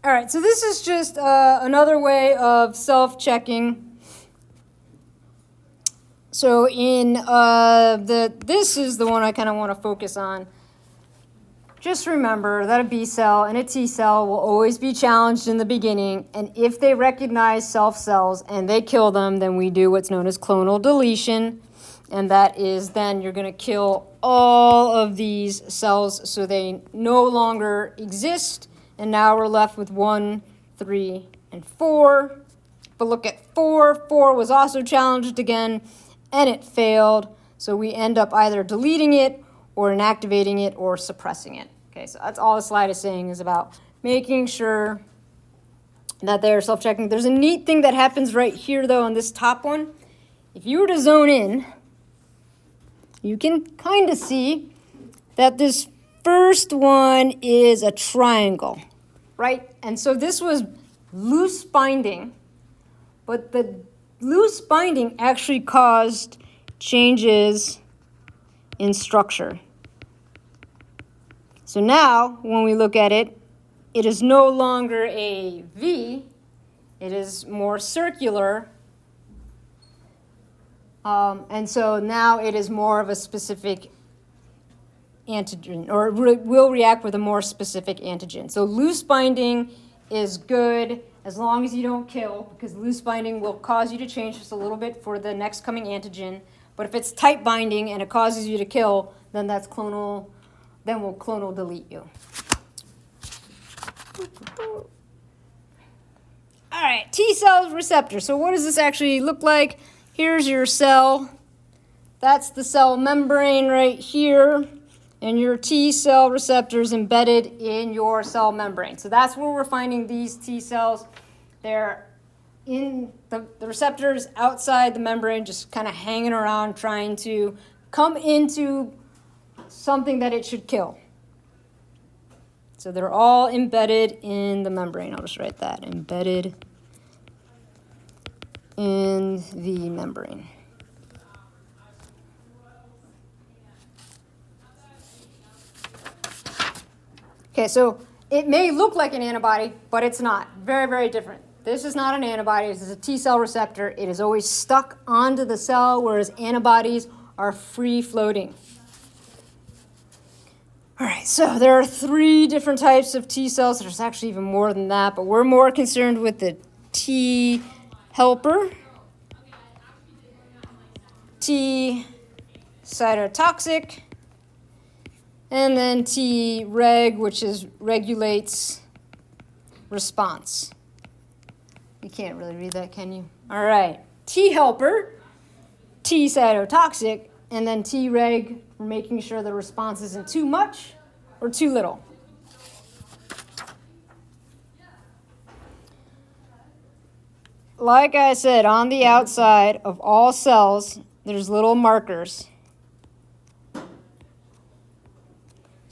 All right, so this is just another way of self-checking. So in this is the one I kind of want to focus on. Just remember that a B cell and a T cell will always be challenged in the beginning, and if they recognize self cells and they kill them, then we do what's known as clonal deletion, and that is then you're going to kill all of these cells so they no longer exist. And now we're left with 1, 3, and 4. But look at 4. 4 was also challenged again, and it failed. So we end up either deleting it or inactivating it or suppressing it. Okay, so that's all the slide is saying is about making sure that they're self-checking. There's a neat thing that happens right here, though, on this top one. If you were to zone in, you can kind of see that this first one is a triangle. Right? And so this was loose binding, but the loose binding actually caused changes in structure. So now, when we look at it, it is no longer a V, it is more circular, and so now it is more of a specific antigen, or will react with a more specific antigen. So loose binding is good as long as you don't kill, because loose binding will cause you to change just a little bit for the next coming antigen. But if it's tight binding and it causes you to kill, then that's clonal, then we'll clonal delete you. All right, T cell receptor. So what does this actually look like? Here's your cell. That's the cell membrane right here. And your T cell receptors embedded in your cell membrane. So that's where we're finding these T cells. They're in the receptors outside the membrane, just kind of hanging around, trying to come into something that it should kill. So they're all embedded in the membrane. I'll just write that, embedded in the membrane. Okay, so it may look like an antibody, but it's not. Very, very different. This is not an antibody. This is a T cell receptor. It is always stuck onto the cell, whereas antibodies are free floating. All right, so there are 3 different types of T cells. There's actually even more than that, but we're more concerned with the T helper, T cytotoxic, and then Treg, which regulates response. You can't really read that, can you? All right. T helper, T cytotoxic, and then Treg for making sure the response isn't too much or too little. Like I said, on the outside of all cells, there's little markers.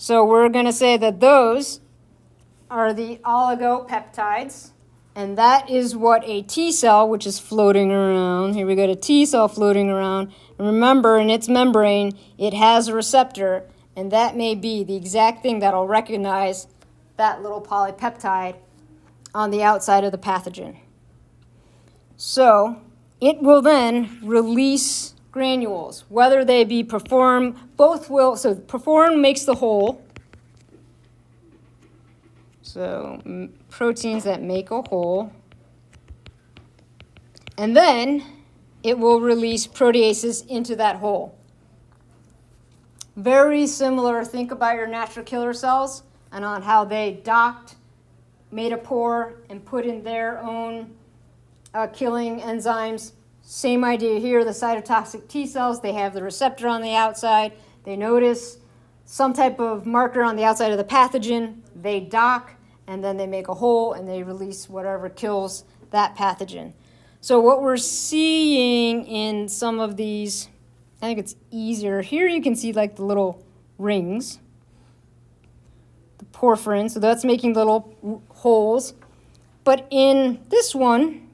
So we're going to say that those are the oligopeptides, and that is what a T cell, which is floating around, here we got a T cell floating around, and remember in its membrane it has a receptor, and that may be the exact thing that'll recognize that little polypeptide on the outside of the pathogen. So it will then release granules, whether they be perform, both will, so perform makes the whole, so proteins that make a whole, and then it will release proteases into that whole. Very similar, think about your natural killer cells and on how they docked, made a pore, and put in their own killing enzymes. Same idea here, the cytotoxic T cells, they have the receptor on the outside. They notice some type of marker on the outside of the pathogen. They dock, and then they make a hole, and they release whatever kills that pathogen. So what we're seeing in some of these, I think it's easier. Here you can see like the little rings, the porphyrin, so that's making little holes. But in this one,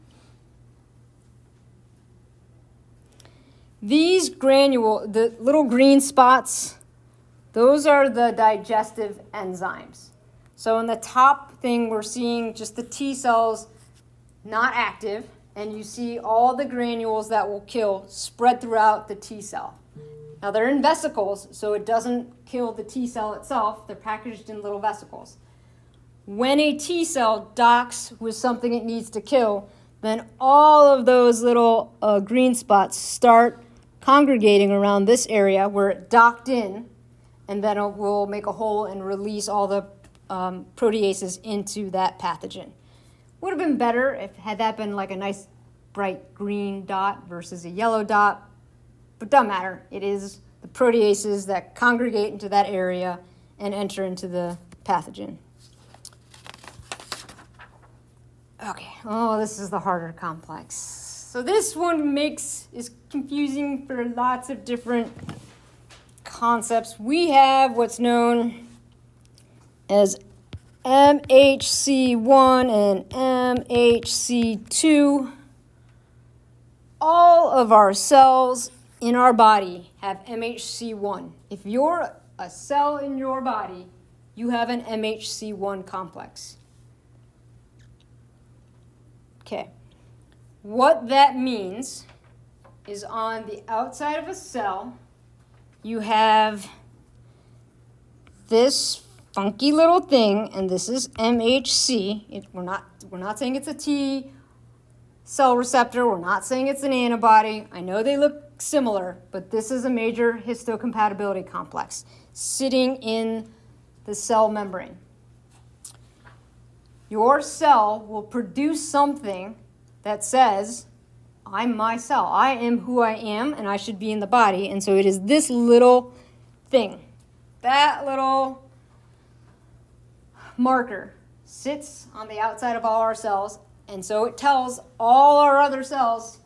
these the little green spots, those are the digestive enzymes. So in the top thing, we're seeing just the T cells not active, and you see all the granules that will kill spread throughout the T cell. Now they're in vesicles, so it doesn't kill the T cell itself. They're packaged in little vesicles. When a T cell docks with something it needs to kill, then all of those little green spots start congregating around this area where it docked in, and then it will make a hole and release all the proteases into that pathogen. Would have been better if had that been like a nice bright green dot versus a yellow dot, but doesn't matter. It is the proteases that congregate into that area and enter into the pathogen. Okay, oh, this is the harder complex. So this one is confusing for lots of different concepts. We have what's known as MHC1 and MHC2. All of our cells in our body have MHC1. If you're a cell in your body, you have an MHC1 complex. Okay, what that means is on the outside of a cell, you have this funky little thing, and this is MHC. We're not saying it's a T cell receptor. We're not saying it's an antibody. I know they look similar, but this is a major histocompatibility complex sitting in the cell membrane. Your cell will produce something that says, I'm my cell. I am who I am, and I should be in the body. And so it is this little thing. That little marker sits on the outside of all our cells, and so it tells all our other cells,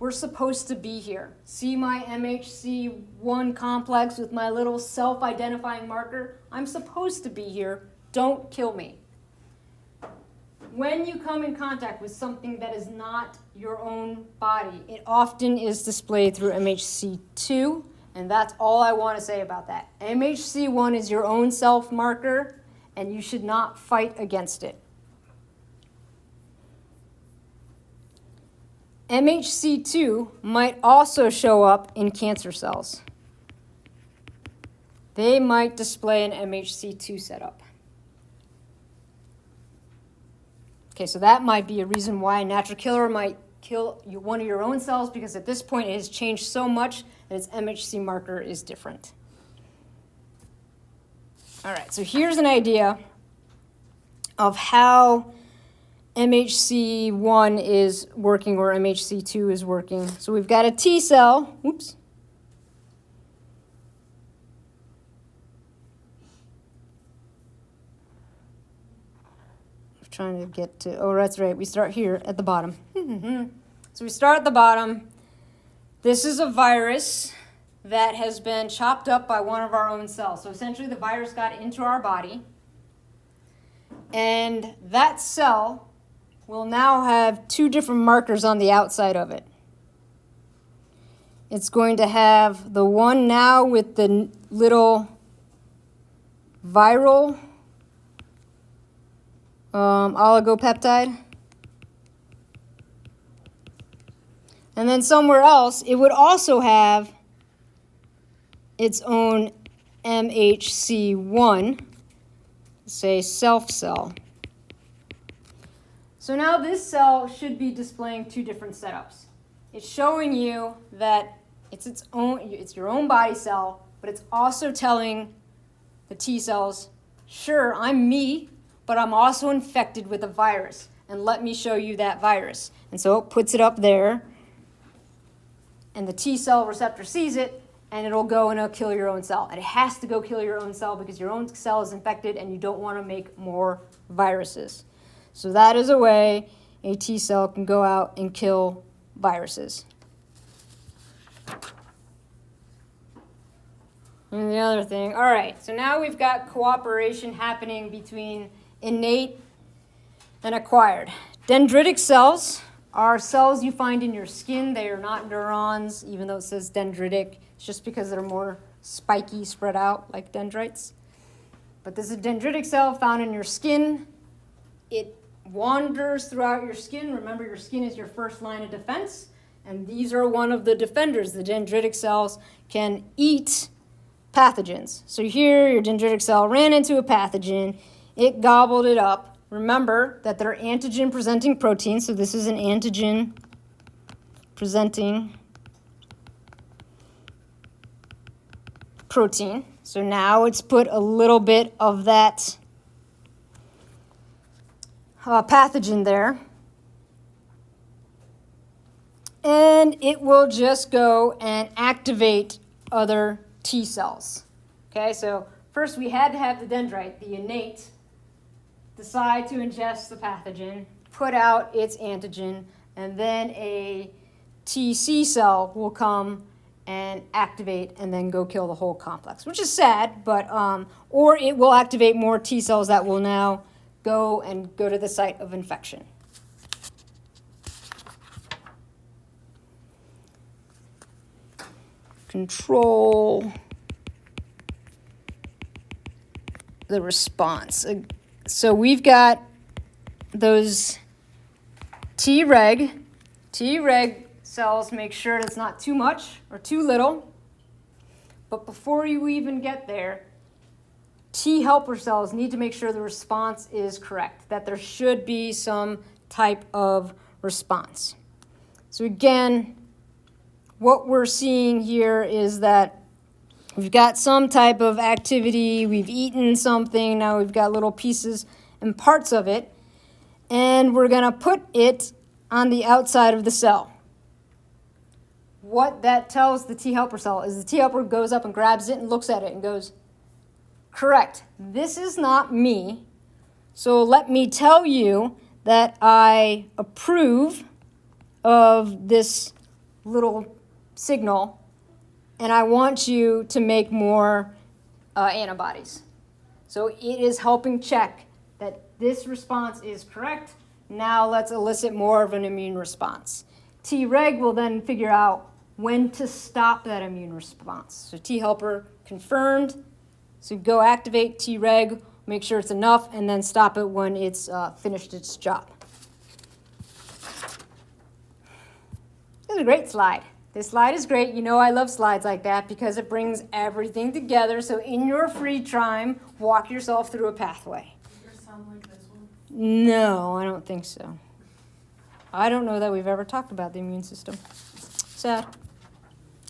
we're supposed to be here. See my MHC1 complex with my little self-identifying marker? I'm supposed to be here. Don't kill me. When you come in contact with something that is not your own body, it often is displayed through MHC2, and that's all I want to say about that. MHC1 is your own self marker, and you should not fight against it. MHC2 might also show up in cancer cells. They might display an MHC2 setup. Okay, so that might be a reason why a natural killer might kill one of your own cells, because at this point it has changed so much that its MHC marker is different. All right, so here's an idea of how MHC1 is working or MHC2 is working. So we've got a T cell. Oops. Trying to get to, oh, that's right, we start here at the bottom. So we start at the bottom. This is a virus that has been chopped up by one of our own cells. So essentially the virus got into our body, and that cell will now have two different markers on the outside of it. It's going to have the one now with the little viral oligopeptide. And then somewhere else, it would also have its own MHC1, say self cell. So now this cell should be displaying two different setups. It's showing you that it's your own body cell, but it's also telling the T cells, sure, I'm me, but I'm also infected with a virus, and let me show you that virus. And so it puts it up there, and the T cell receptor sees it, and it'll go and it'll kill your own cell. And it has to go kill your own cell because your own cell is infected and you don't want to make more viruses. So that is a way a T cell can go out and kill viruses. And the other thing, all right, so now we've got cooperation happening between innate and acquired. Dendritic cells are cells you find in your skin. They are not neurons, even though it says dendritic. It's just because they're more spiky, spread out like dendrites. But this is a dendritic cell found in your skin. It wanders throughout your skin. Remember, your skin is your first line of defense, and these are one of the defenders. The dendritic cells can eat pathogens. So here, your dendritic cell ran into a pathogen. It gobbled it up. Remember that they're antigen-presenting proteins, so this is an antigen-presenting protein. So now it's put a little bit of that pathogen there. And it will just go and activate other T cells. Okay, so first we had to have the dendrite, the innate, decide to ingest the pathogen, put out its antigen, and then a TC cell will come and activate and then go kill the whole complex, which is sad, but or it will activate more T cells that will now go to the site of infection. Control the response. So we've got those Treg cells. Make sure it's not too much or too little. But before you even get there, T helper cells need to make sure the response is correct, that there should be some type of response. So again, what we're seeing here is that we've got some type of activity, we've eaten something, now we've got little pieces and parts of it, and we're going to put it on the outside of the cell. What that tells the T helper cell is the T helper goes up and grabs it and looks at it and goes, correct, this is not me, so let me tell you that I approve of this little signal, and I want you to make more antibodies. So it is helping check that this response is correct. Now let's elicit more of an immune response. Treg will then figure out when to stop that immune response. So T helper confirmed. So go activate Treg, make sure it's enough, and then stop it when it's finished its job. This is a great slide. This slide is great. You know I love slides like that because it brings everything together. So in your free time, walk yourself through a pathway. Does yours sound like this one? No, I don't think so. I don't know that we've ever talked about the immune system. Sad.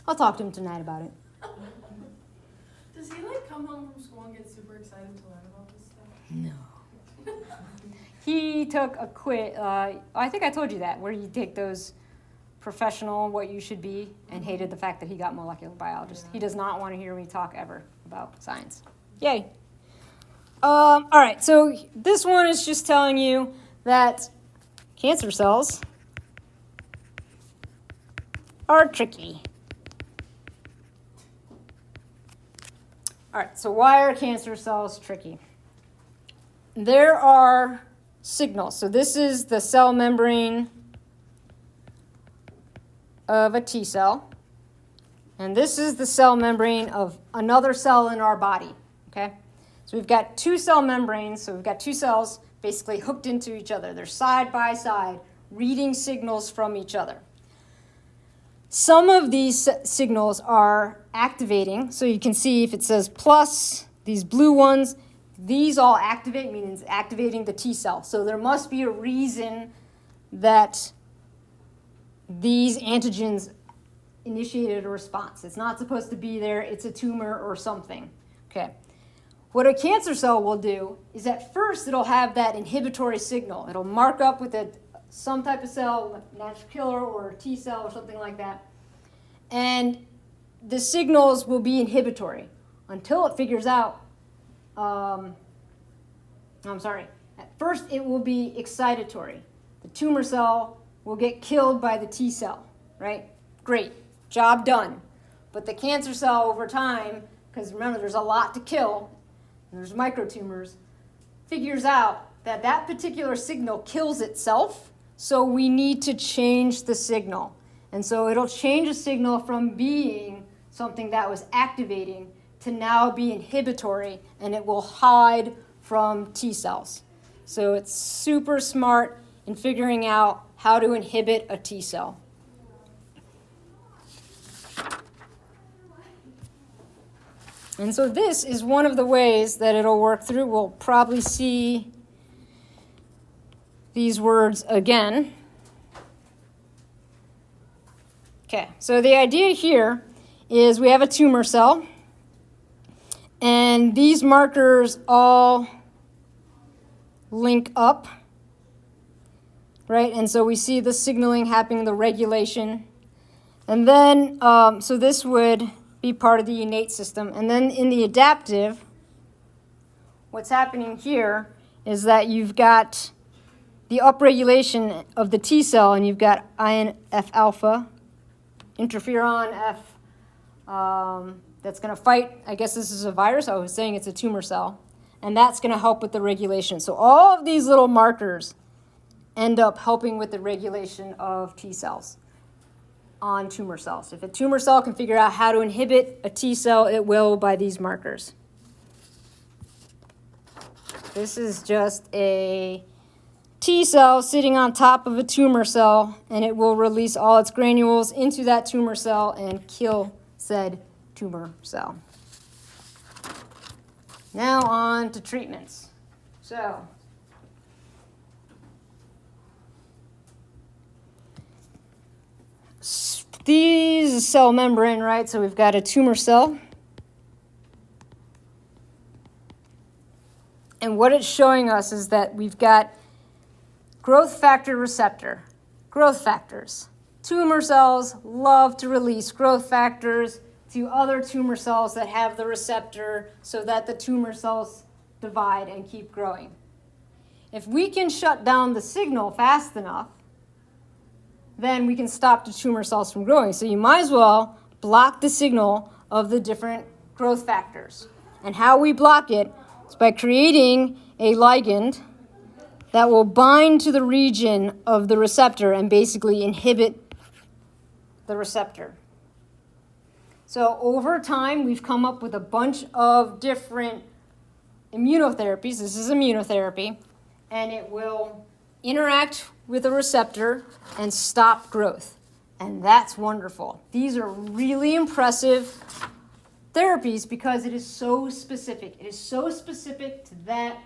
I'll talk to him tonight about it. Does he come home from school and get super excited to learn about this stuff? No. He took a quiz. I think I told you that, where you take those professional, what you should be, and hated the fact that he got molecular biologist. He does not want to hear me talk ever about science. Yay. All right, so this one is just telling you that cancer cells are tricky. All right, so why are cancer cells tricky? There are signals. So this is the cell membrane of a T cell. And this is the cell membrane of another cell in our body, okay? So we've got two cell membranes, so we've got two cells basically hooked into each other. They're side by side, reading signals from each other. Some of these signals are activating, so you can see if it says plus, these blue ones, these all activate, meaning it's activating the T cell. So there must be a reason that these antigens initiated a response. It's not supposed to be there. It's a tumor or something. Okay. What a cancer cell will do is at first it'll have that inhibitory signal. It'll mark up with some type of cell, natural killer or a T cell or something like that. And the signals will be inhibitory until it figures out, At first it will be excitatory. The tumor cell will get killed by the T cell, right? Great, job done. But the cancer cell over time, because remember there's a lot to kill, and there's microtumors, figures out that that particular signal kills itself, so we need to change the signal. And so it'll change a signal from being something that was activating to now be inhibitory, and it will hide from T cells. So it's super smart in figuring out how to inhibit a T cell. And so this is one of the ways that it'll work through. We'll probably see these words again. Okay, so the idea here is we have a tumor cell, and these markers all link up, right? And so we see the signaling happening, the regulation. And then, so this would be part of the innate system. And then in the adaptive, what's happening here is that you've got the upregulation of the T cell, and you've got INF alpha, interferon F, that's going to fight. I guess this is a virus. I was saying it's a tumor cell. And that's going to help with the regulation. So all of these little markers end up helping with the regulation of T cells on tumor cells. If a tumor cell can figure out how to inhibit a T cell, it will by these markers. This is just a T cell sitting on top of a tumor cell, and it will release all its granules into that tumor cell and kill said tumor cell. Now on to treatments. So, these is cell membrane, right? So we've got a tumor cell. And what it's showing us is that we've got growth factor receptor, growth factors. Tumor cells love to release growth factors to other tumor cells that have the receptor so that the tumor cells divide and keep growing. If we can shut down the signal fast enough, then we can stop the tumor cells from growing. So you might as well block the signal of the different growth factors. And how we block it is by creating a ligand that will bind to the region of the receptor and basically inhibit the receptor. So over time, we've come up with a bunch of different immunotherapies. This is immunotherapy, and it will interact with a receptor and stop growth. And that's wonderful. These are really impressive therapies because it is so specific. It is so specific to that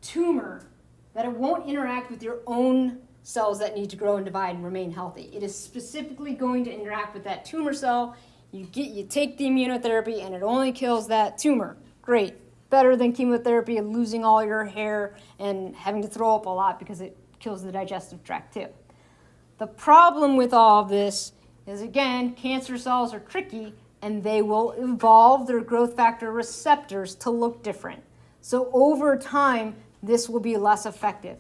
tumor that it won't interact with your own cells that need to grow and divide and remain healthy. It is specifically going to interact with that tumor cell. You take the immunotherapy and it only kills that tumor. Great. Better than chemotherapy and losing all your hair and having to throw up a lot because it kills the digestive tract too. The problem with all of this is, again, cancer cells are tricky and they will evolve their growth factor receptors to look different. So over time, this will be less effective.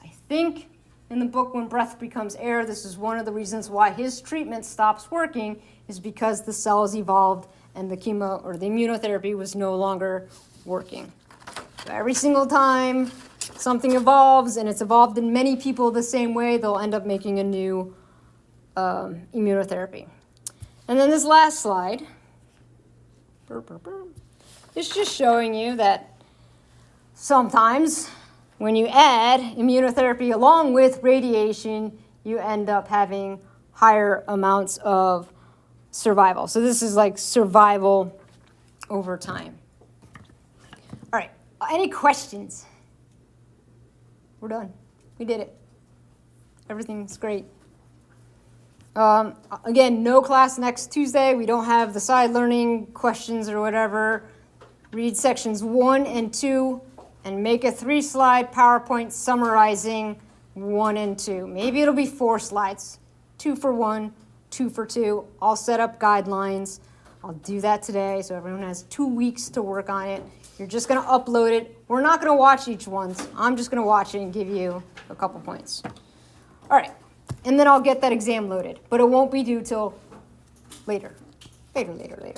I think in the book, When Breath Becomes Air, this is one of the reasons why his treatment stops working, is because the cells evolved and the chemo or the immunotherapy was no longer working. So every single time something evolves, and it's evolved in many people the same way, they'll end up making a new immunotherapy. And then this last slide is just showing you that sometimes when you add immunotherapy along with radiation, you end up having higher amounts of survival. So this is like survival over time. All right, any questions? We're done. We did it. Everything's great. Again, no class next Tuesday. We don't have the side learning questions or whatever. Read sections 1 and 2 and make a 3-slide PowerPoint summarizing 1 and 2. Maybe it'll be 4 slides, 2 for 1, 2 for 2. I'll set up guidelines. I'll do that today so everyone has 2 weeks to work on it. You're just going to upload it. We're not going to watch each one. I'm just going to watch it and give you a couple points. All right. And then I'll get that exam loaded. But it won't be due till later. Later.